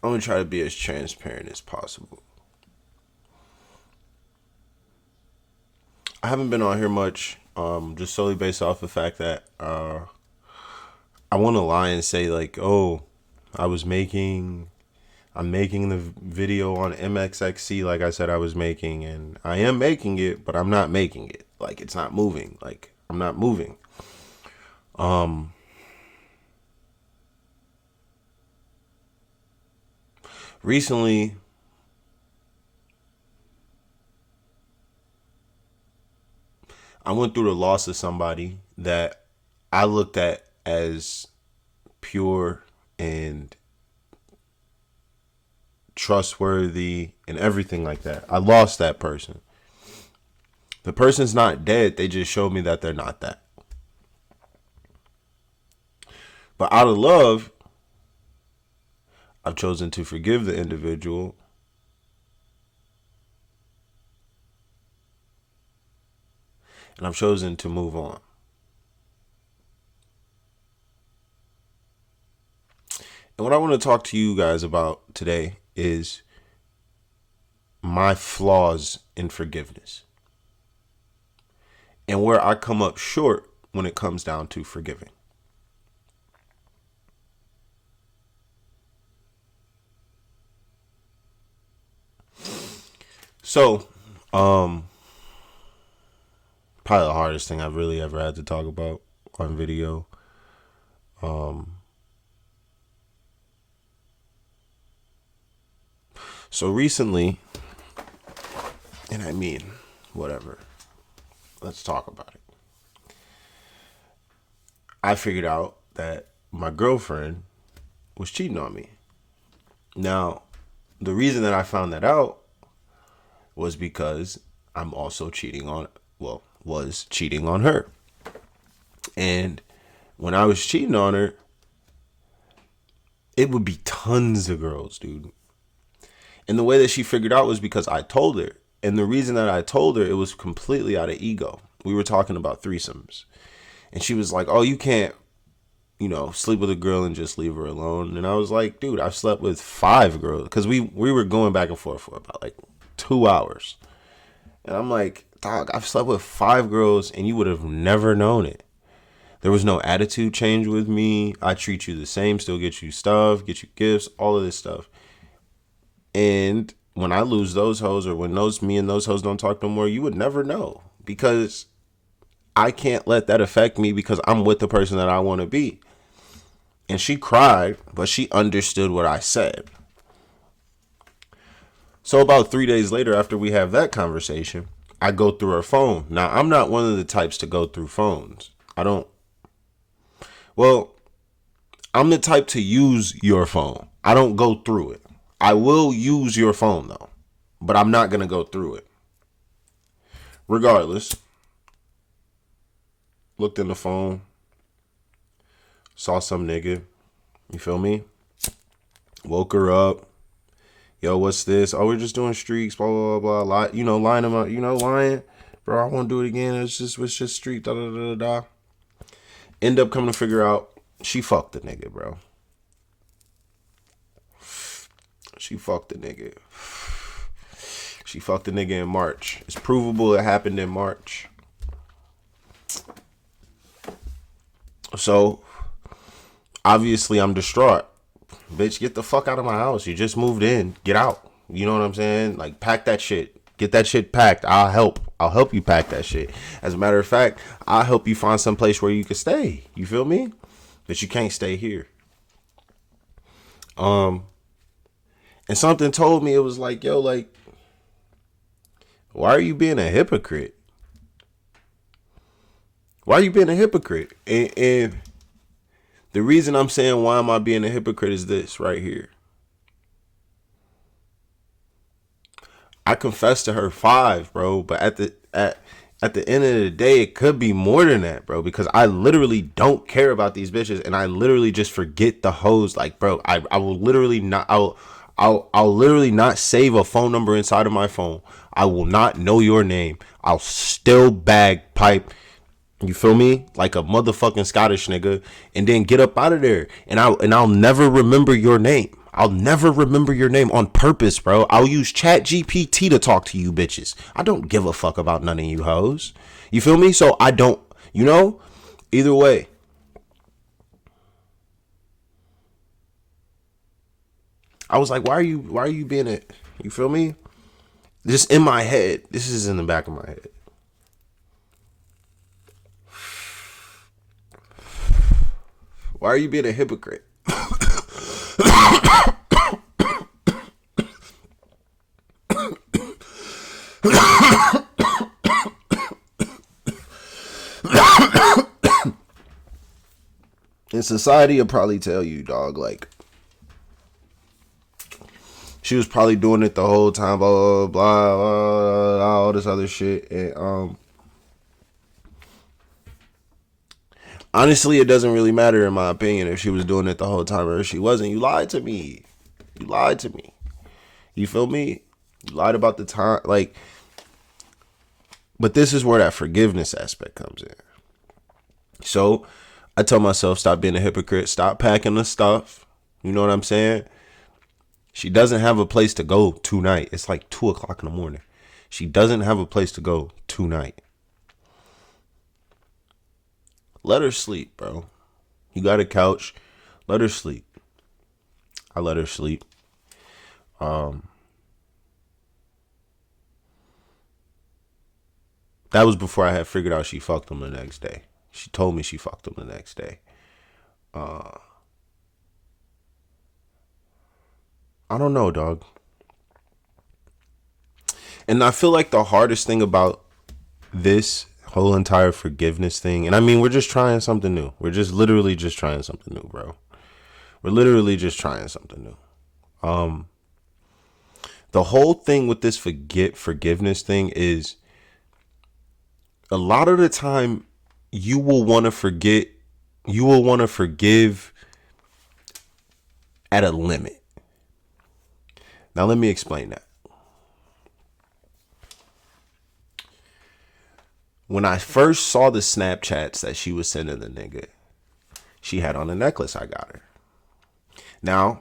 I'm going to try to be as transparent as possible. I haven't been on here much, just solely based off the fact that I want to lie and say like, oh, I'm making the video on MXXC like I said I was making, and I am making it, but I'm not making it. Like, it's not moving. Like, I'm not moving. Recently, I went through the loss of somebody that I looked at as pure and trustworthy and everything like that. I lost that person. The person's not dead. They just showed me that they're not that. But out of love, I've chosen to forgive the individual. And I've chosen to move on. And what I want to talk to you guys about today is my flaws in forgiveness and where I come up short when it comes down to forgiving. So, probably the hardest thing I've really ever had to talk about on video. So recently, and I mean, whatever, let's talk about it. I figured out that my girlfriend was cheating on me. Now, the reason that I found that out was because I'm also was cheating on her. And when I was cheating on her, it would be tons of girls, dude. And the way that she figured out was because I told her. And the reason that I told her, it was completely out of ego. We were talking about threesomes. And she was like, oh, you can't, sleep with a girl and just leave her alone. And I was like, dude, I've slept with 5 girls. Because we were going back and forth for about like 2 hours. And I'm like, dog, I've slept with 5 girls and you would have never known it. There was no attitude change with me. I treat you the same, still get you stuff, get you gifts, all of this stuff. And when I lose those hoes, or when me and those hoes don't talk no more, you would never know, because I can't let that affect me, because I'm with the person that I want to be. And she cried, but she understood what I said. So about 3 days later, after we have that conversation, I go through her phone. Now, I'm not one of the types to go through phones. I'm the type to use your phone. I don't go through it. I will use your phone, though, but I'm not going to go through it. Regardless, looked in the phone, saw some nigga, you feel me? Woke her up. Yo, what's this? Oh, we're just doing streaks, blah, blah, blah, blah. Lying about, lying. Bro, I won't do it again. It's just streak, da, da, da, da. End up coming to figure out she fucked the nigga, bro. She fucked the nigga. She fucked the nigga in March. It's provable it happened in March. So, obviously, I'm distraught. Bitch, get the fuck out of my house. You just moved in. Get out. You know what I'm saying? Like, pack that shit. Get that shit packed. I'll help. I'll help you pack that shit. As a matter of fact, I'll help you find some place where you can stay. You feel me? But you can't stay here. And something told me, it was like, yo, like, why are you being a hypocrite? Why are you being a hypocrite? And the reason I'm saying why am I being a hypocrite is this right here. I confessed to her 5, bro, but at the end of the day, it could be more than that, bro, because I literally don't care about these bitches, and I literally just forget the hoes. Like, bro, I will literally not. I'll literally not save a phone number inside of my phone. I will not know your name. I'll still bag pipe. You feel me? Like a motherfucking Scottish nigga, and then get up out of there. And I'll never remember your name. I'll never remember your name on purpose, bro. I'll use Chat GPT to talk to you bitches. I don't give a fuck about none of you hoes. You feel me? So I don't, either way. I was like, why are you being it? You feel me? Just in my head. This is in the back of my head. Why are you being a hypocrite? In society, will probably tell you, dog, like, she was probably doing it the whole time, blah, blah, blah, blah, blah, all this other shit. And, honestly, it doesn't really matter, in my opinion, if she was doing it the whole time or if she wasn't. You lied to me. You lied to me. You feel me? You lied about the time. Like, but this is where that forgiveness aspect comes in. So I tell myself, stop being a hypocrite. Stop packing the stuff. You know what I'm saying? She doesn't have a place to go tonight. It's like 2:00 in the morning. She doesn't have a place to go tonight. Let her sleep, bro. You got a couch. Let her sleep. I let her sleep. That was before I had figured out she fucked him the next day. She told me she fucked him the next day. I don't know, dog. And I feel like the hardest thing about this whole entire forgiveness thing, and I mean, we're just trying something new. We're just literally just trying something new, bro. We're literally just trying something new. The whole thing with this forgiveness thing is, a lot of the time you will want to forget, you will want to forgive at a limit. Now let me explain that. When I first saw the Snapchats that she was sending the nigga, she had on a necklace I got her. Now,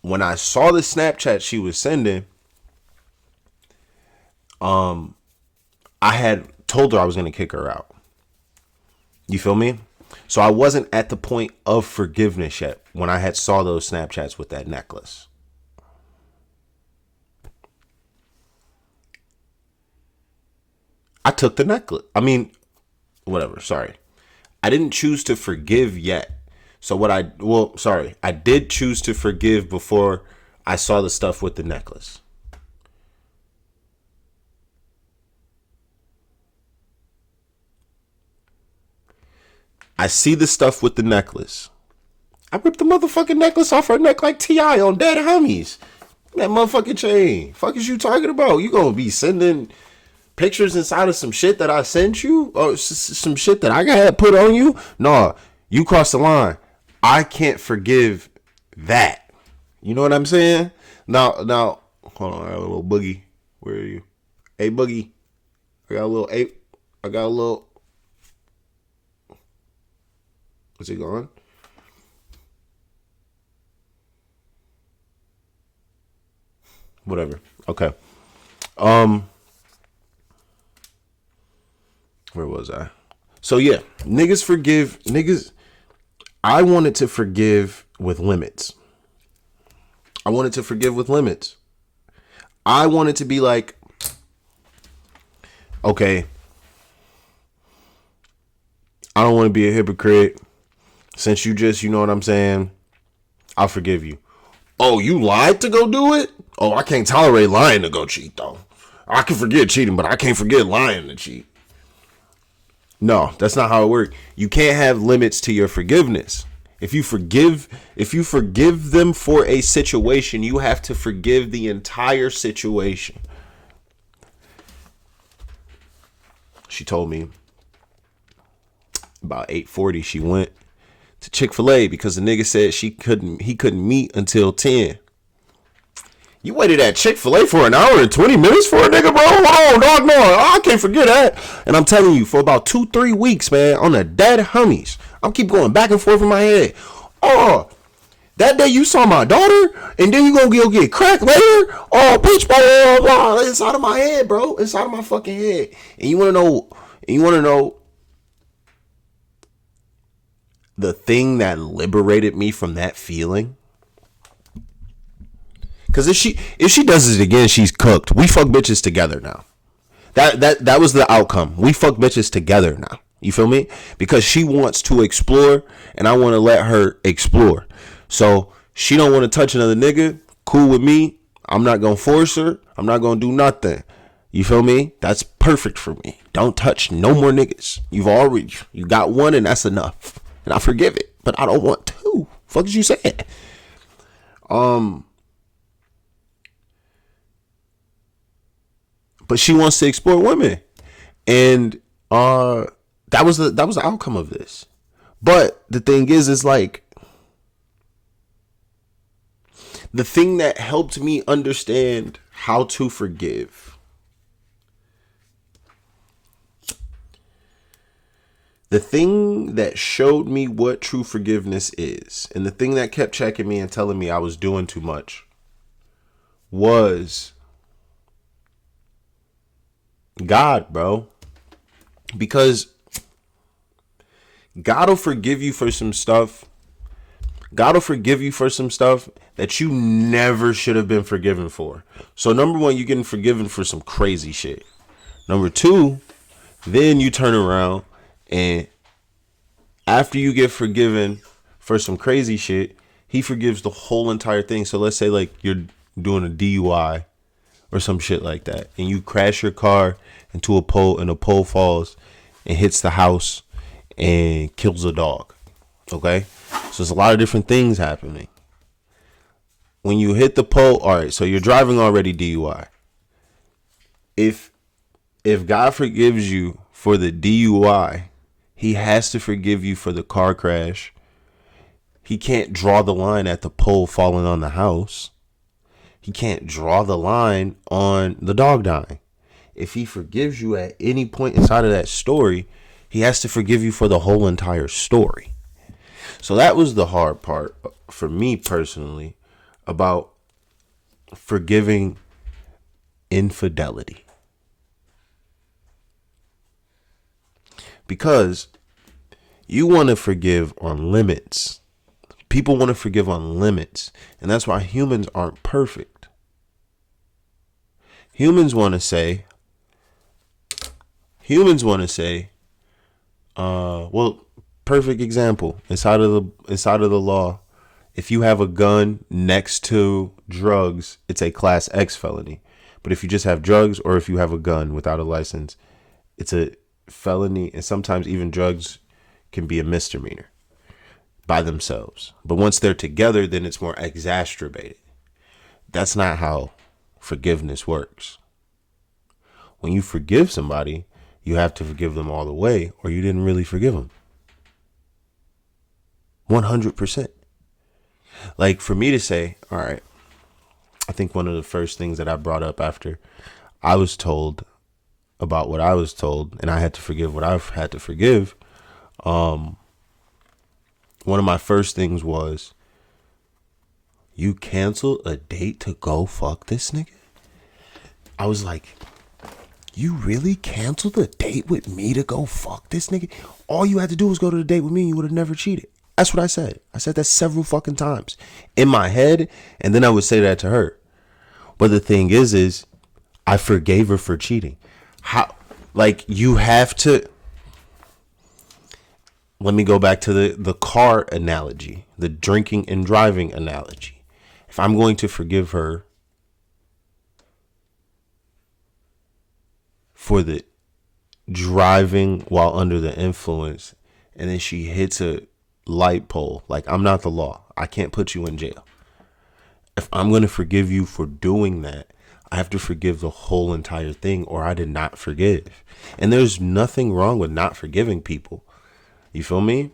when I saw the Snapchat she was sending, I had told her I was going to kick her out. You feel me? So I wasn't at the point of forgiveness yet when I had saw those Snapchats with that necklace. I took the necklace. I mean, whatever. Sorry. I didn't choose to forgive yet. So I did choose to forgive before I saw the stuff with the necklace. I see the stuff with the necklace. I ripped the motherfucking necklace off her neck like T.I. on Dead Homies. That motherfucking chain. Fuck is you talking about? You gonna be sending pictures inside of some shit that I sent you? Or some shit that I got put on you? No, you crossed the line. I can't forgive that. You know what I'm saying? Now, hold on. I got a little boogie. Where are you? Hey, boogie. I got a little. Is it gone? Whatever. Okay. Where was I? So yeah, niggas. I wanted to forgive with limits. I wanted to be like, okay, I don't want to be a hypocrite. Since you just, you know what I'm saying, I'll forgive you. Oh, you lied to go do it? Oh, I can't tolerate lying to go cheat, though. I can forget cheating, but I can't forget lying to cheat. No, that's not how it works. You can't have limits to your forgiveness. If you forgive them for a situation, you have to forgive the entire situation. She told me about 8:40 she went to Chick-fil-A because the nigga said he couldn't meet until 10. You waited at Chick-fil-A for an hour and 20 minutes for a nigga, bro? Hold on, dog, no, I can't forget that. And I'm telling you, for about 2-3 weeks, man, on the Dead Homies, I'll keep going back and forth in my head. Oh, that that day you saw my daughter, and then you gonna go get crack later? Oh, bitch, blah, blah, blah. Inside of my head, bro. Inside of my fucking head. And you wanna know, the thing that liberated me from that feeling? Because if she does it again, she's cooked. We fuck bitches together now. That was the outcome. We fuck bitches together now. You feel me? Because she wants to explore, and I want to let her explore. So she don't want to touch another nigga. Cool with me. I'm not gonna force her. I'm not gonna do nothing. You feel me? That's perfect for me. Don't touch no more niggas. You got one, and that's enough. And I forgive it, but I don't want two. Fuck is you saying? But she wants to explore women, and that was the outcome of this. But the thing is like, the thing that helped me understand how to forgive, the thing that showed me what true forgiveness is, and the thing that kept checking me and telling me I was doing too much, was God, bro. Because God will forgive you for some stuff. God will forgive you for some stuff that you never should have been forgiven for. So number one, you're getting forgiven for some crazy shit. Number two, then you turn around, and after you get forgiven for some crazy shit, he forgives the whole entire thing. So let's say like you're doing a DUI or some shit like that, and you crash your car into a pole, and the pole falls and hits the house and kills a dog. Okay? So there's a lot of different things happening. When you hit the pole, all right, so you're driving already DUI. If God forgives you for the DUI, he has to forgive you for the car crash. He can't draw the line at the pole falling on the house. He can't draw the line on the dog dying. If he forgives you at any point inside of that story, he has to forgive you for the whole entire story. So that was the hard part for me personally about forgiving infidelity. Because you want to forgive on limits. People want to forgive on limits. And that's why humans aren't perfect. Humans want to say, well, perfect example. Inside of the law, if you have a gun next to drugs, it's a class X felony. But if you just have drugs, or if you have a gun without a license, it's a felony. And sometimes even drugs can be a misdemeanor by themselves. But once they're together, then it's more exacerbated. That's not how forgiveness works. When you forgive somebody, you have to forgive them all the way, or you didn't really forgive them. 100%. Like for me to say, all right, I think one of the first things that I brought up after I was told about what I was told, and I had to forgive what I've had to forgive, one of my first things was, you canceled a date to go fuck this nigga? I was like, you really canceled a date with me to go fuck this nigga? All you had to do was go to the date with me and you would have never cheated. That's what I said. I said that several fucking times in my head, and then I would say that to her. But the thing is I forgave her for cheating. How? Like, you have to. Let me go back to the car analogy, the drinking and driving analogy. If I'm going to forgive her for the driving while under the influence, and then she hits a light pole, like, I'm not the law. I can't put you in jail. If I'm going to forgive you for doing that, I have to forgive the whole entire thing, or I did not forgive. And there's nothing wrong with not forgiving people. You feel me?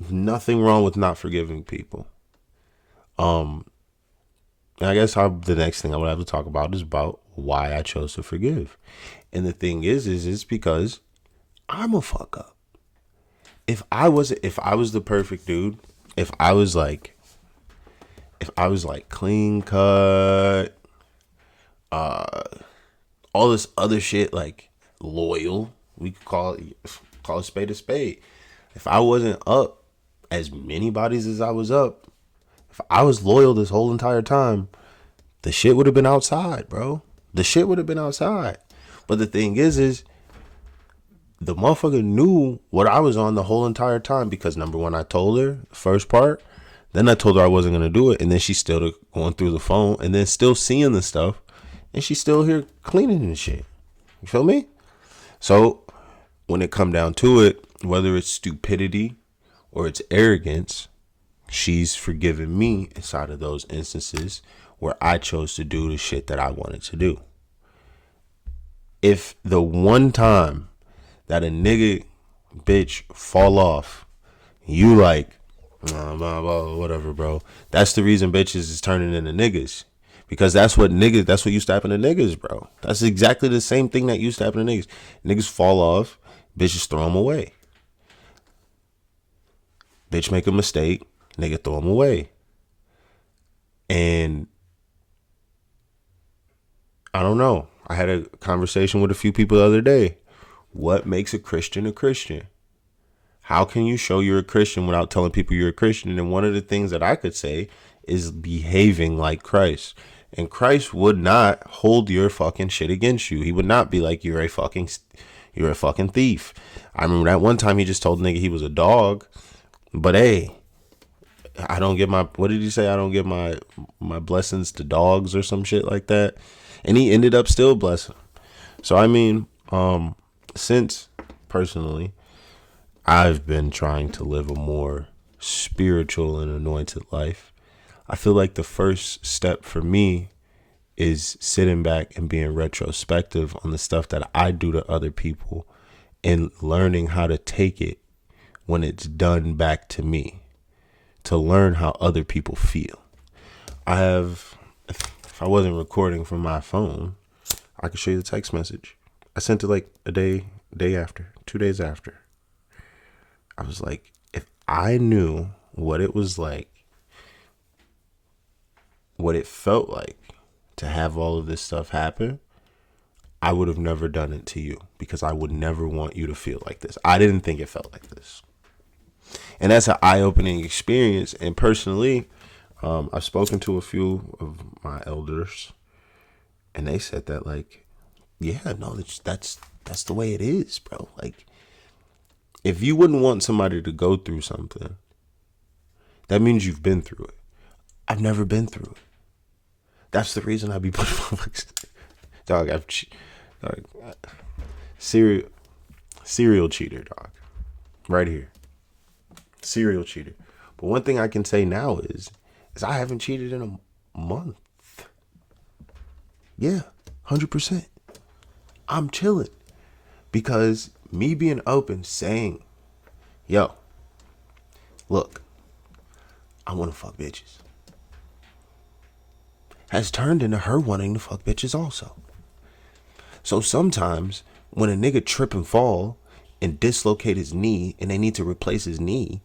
Nothing wrong with not forgiving people. And I guess the next thing I would have to talk about is about why I chose to forgive. And the thing is it's because I'm a fuck up. If I was the perfect dude, if I was like, if I was like clean cut, all this other shit like loyal, we could call a spade a spade. If I wasn't up as many bodies as I was up, if I was loyal this whole entire time, the shit would have been outside, bro. The shit would have been outside. But the thing is the motherfucker knew what I was on the whole entire time because number one, I told her the first part. Then I told her I wasn't going to do it. And then she's still going through the phone and then still seeing the stuff. And she's still here cleaning and shit. You feel me? So when it come down to it, whether it's stupidity or it's arrogance, she's forgiven me inside of those instances where I chose to do the shit that I wanted to do. If the one time that a nigga bitch fall off, you like, whatever, bro. That's the reason bitches is turning into niggas. Because that's what used to happen to niggas, bro. That's exactly the same thing that used to happen to niggas. Niggas fall off, bitches throw them away. Bitch make a mistake, nigga throw them away. And I don't know. I had a conversation with a few people the other day. What makes a Christian a Christian? How can you show you're a Christian without telling people you're a Christian? And one of the things that I could say is behaving like Christ. And Christ would not hold your fucking shit against you. He would not be like, you're a fucking thief. I remember that one time he just told the nigga he was a dog. But hey, I don't give my, what did he say? I don't give my blessings to dogs or some shit like that. And he ended up still blessing. So I mean, since personally, I've been trying to live a more spiritual and anointed life. I feel like the first step for me is sitting back and being retrospective on the stuff that I do to other people and learning how to take it when it's done back to me, to learn how other people feel. I have, if I wasn't recording from my phone, I could show you the text message. I sent it like a day after, 2 days after. I was like, if I knew what it was like, what it felt like to have all of this stuff happen, I would have never done it to you because I would never want you to feel like this. I didn't think it felt like this. And that's an eye-opening experience. And personally, I've spoken to a few of my elders and they said that like, yeah, no, that's the way it is, bro. Like, if you wouldn't want somebody to go through something, that means you've been through it. I've never been through it. That's the reason I be putting dog. Serial cheater, dog. Right here, serial cheater. But one thing I can say now is I haven't cheated in a month. Yeah, 100%. I'm chilling because me being open, saying, yo, look, I want to fuck bitches, has turned into her wanting to fuck bitches also. So sometimes when a nigga trip and fall and dislocate his knee and they need to replace his knee,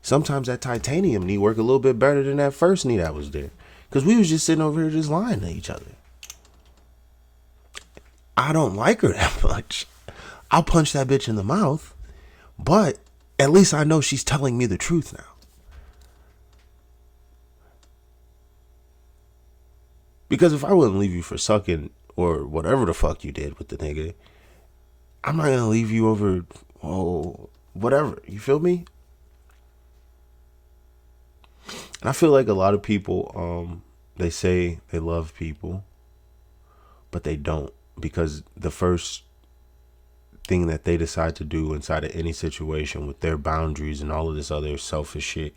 sometimes that titanium knee work a little bit better than that first knee that was there. Because we was just sitting over here just lying to each other. I don't like her that much. I'll punch that bitch in the mouth, but at least I know she's telling me the truth now. Because if I wouldn't leave you for sucking or whatever the fuck you did with the nigga, I'm not going to leave you over, whatever. You feel me? And I feel like a lot of people, they say they love people, but they don't. Because the first thing that they decide to do inside of any situation with their boundaries and all of this other selfish shit,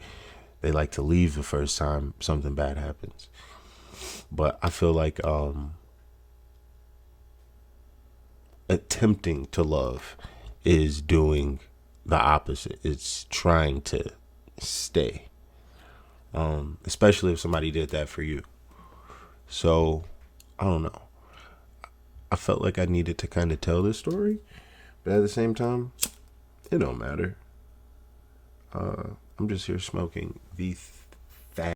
they like to leave the first time something bad happens. But I feel like attempting to love is doing the opposite. It's trying to stay. Especially if somebody did that for you. So, I don't know. I felt like I needed to kind of tell this story, but at the same time, it don't matter. I'm just here smoking the